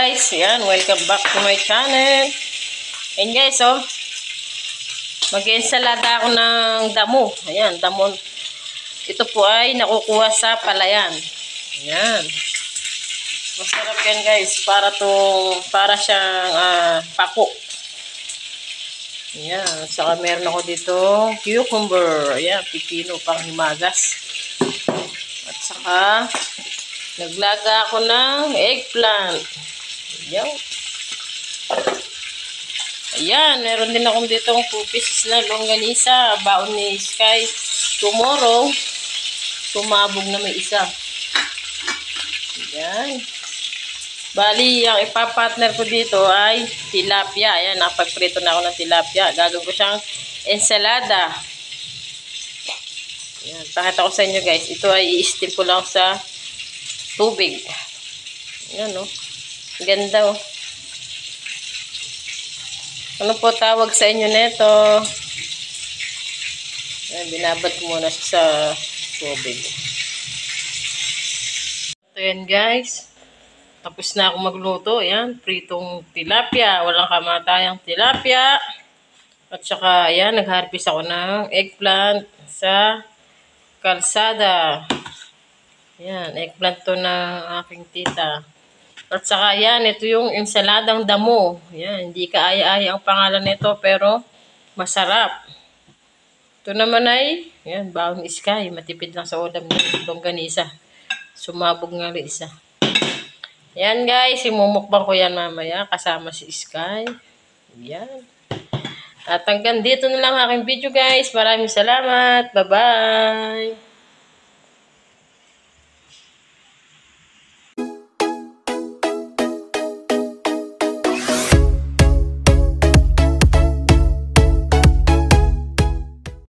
guys, yan, welcome back to my channel. And guys, oh, mag-ensalada ako ng damo. Ayan, damo. Ito po ay nakukuha sa palayan. Ayan. Masarap yan guys, para siyang pako. Ayan, saka meron ako dito cucumber. Ayan, pipino pang himagas. At saka naglaga ako ng eggplant. Ayan. Ayan, meron din akong dito 2 pieces na longganisa. Baon ni Sky. Tomorrow, tumabog na may isa. Ayan. Bali, ang ipapartner ko dito ay tilapia. Ayan, napagprito na ako ng tilapia. Gagawin ko siyang ensalada. Ayan, pakita ko sa inyo guys. Ito ay i-steam ko lang sa tubig. Ayan, oh. Ganda, oh. Ano po tawag sa inyo nito? Ayan, binabad ko muna sa tubig. Ito yan, guys. Tapos na ako magluto. Ayan, pritong tilapia. Walang kamatayang tilapia. At saka, ayan, nag-harvest ako ng eggplant sa kalsada. Ayan, eggplant to ng aking tita. At saka yan, ito yung ensaladang damo. Yan, hindi kaaya-aya ang pangalan nito pero masarap. Ito naman ay, yan, baon ni Sky. Matipid lang sa ulam ng longganisa. Sumabog nga rin isa. Yan guys, imumukbang ko yan mamaya kasama si Sky. Yan. At hanggang dito na lang aking video guys. Maraming salamat. Bye-bye.